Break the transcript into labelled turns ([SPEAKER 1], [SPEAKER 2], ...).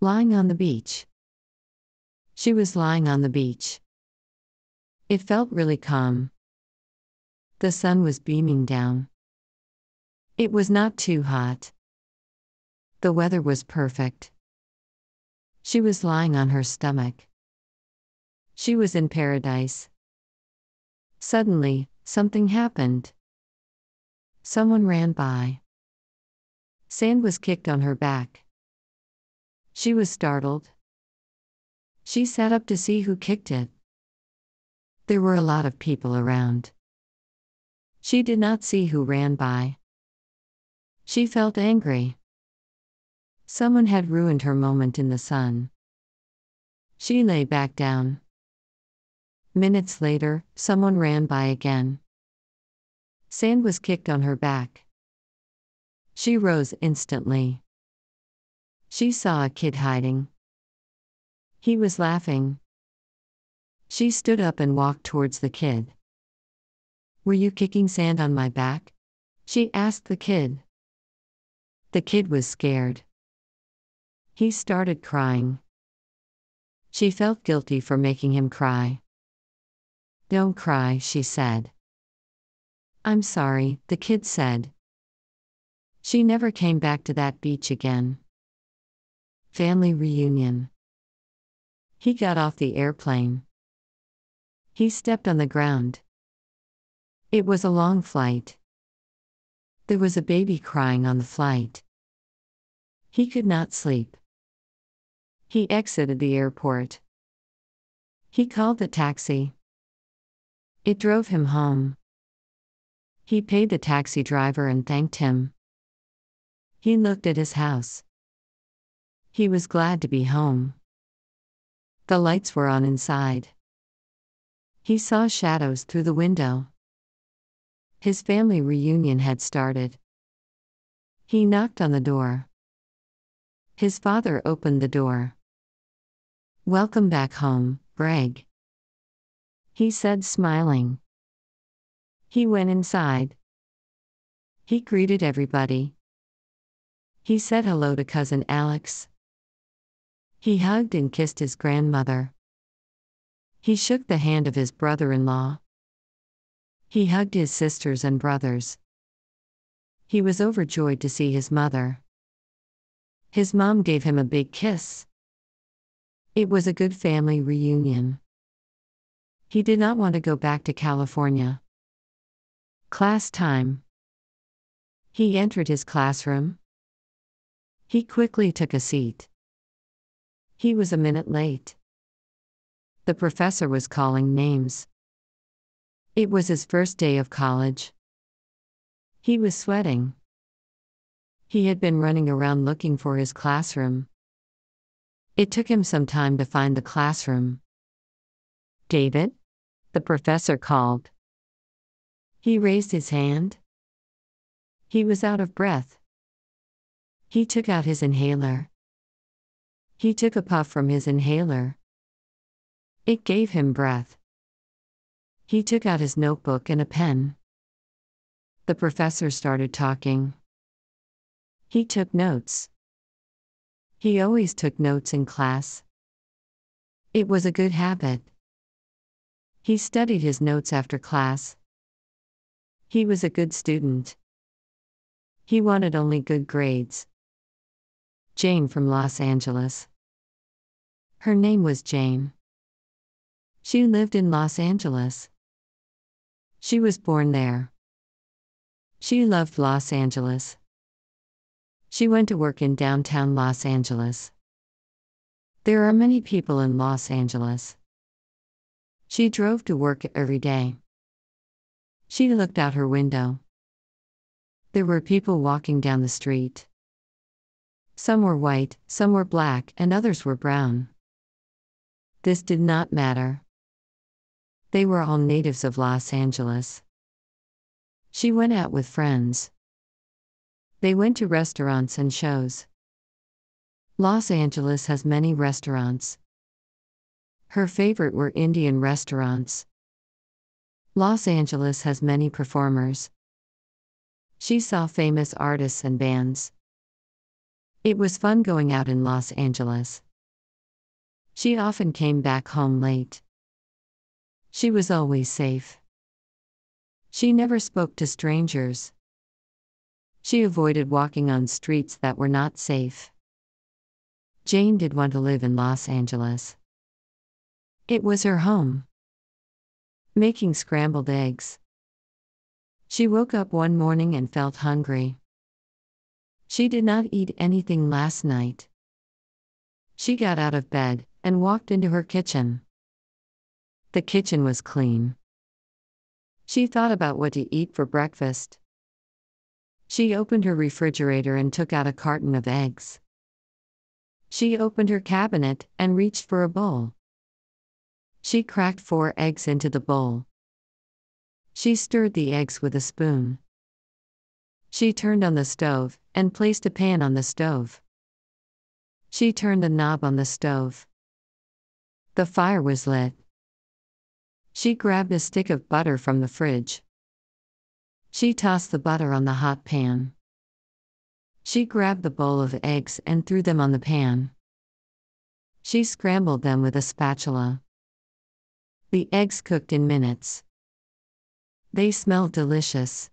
[SPEAKER 1] Lying on the beach. She was lying on the beach. It felt really calm. The sun was beaming down. It was not too hot. The weather was perfect. She was lying on her stomach. She was in paradise. Suddenly, something happened. Someone ran by. Sand was kicked on her back. She was startled. She sat up to see who kicked it. There were a lot of people around. She did not see who ran by. She felt angry. Someone had ruined her moment in the sun. She lay back down. Minutes later, someone ran by again. Sand was kicked on her back. She rose instantly. She saw a kid hiding. He was laughing. She stood up and walked towards the kid. "Were you kicking sand on my back?" she asked the kid. The kid was scared. He started crying. She felt guilty for making him cry. "Don't cry," she said. "I'm sorry," the kid said. She never came back to that beach again. Family reunion. He got off the airplane. He stepped on the ground. It was a long flight. There was a baby crying on the flight. He could not sleep. He exited the airport. He called the taxi. It drove him home. He paid the taxi driver and thanked him. He looked at his house. He was glad to be home. The lights were on inside. He saw shadows through the window. His family reunion had started. He knocked on the door. His father opened the door. "Welcome back home, Greg," he said, smiling. He went inside. He greeted everybody. He said hello to cousin Alex. He hugged and kissed his grandmother. He shook the hand of his brother-in-law. He hugged his sisters and brothers. He was overjoyed to see his mother. His mom gave him a big kiss. It was a good family reunion. He did not want to go back to California. Class time. He entered his classroom. He quickly took a seat. He was a minute late. The professor was calling names. It was his first day of college. He was sweating. He had been running around looking for his classroom. It took him some time to find the classroom. "David?" the professor called. He raised his hand. He was out of breath. He took out his inhaler. He took a puff from his inhaler. It gave him breath. He took out his notebook and a pen. The professor started talking. He took notes. He always took notes in class. It was a good habit. He studied his notes after class. He was a good student. He wanted only good grades. Jane from Los Angeles. Her name was Jane. She lived in Los Angeles. She was born there. She loved Los Angeles. She went to work in downtown Los Angeles. There are many people in Los Angeles. She drove to work every day. She looked out her window. There were people walking down the street. Some were white, some were black, and others were brown. This did not matter. They were all natives of Los Angeles. She went out with friends. They went to restaurants and shows. Los Angeles has many restaurants. Her favorite were Indian restaurants. Los Angeles has many performers. She saw famous artists and bands. It was fun going out in Los Angeles. She often came back home late. She was always safe. She never spoke to strangers. She avoided walking on streets that were not safe. Jane did want to live in Los Angeles. It was her home. Making scrambled eggs. She woke up one morning and felt hungry. She did not eat anything last night. She got out of bed and walked into her kitchen. The kitchen was clean. She thought about what to eat for breakfast. She opened her refrigerator and took out a carton of eggs. She opened her cabinet and reached for a bowl. She cracked 4 eggs into the bowl. She stirred the eggs with a spoon. She turned on the stove and placed a pan on the stove. She turned the knob on the stove. The fire was lit. She grabbed a stick of butter from the fridge. She tossed the butter on the hot pan. She grabbed the bowl of eggs and threw them on the pan. She scrambled them with a spatula. The eggs cooked in minutes. They smelled delicious.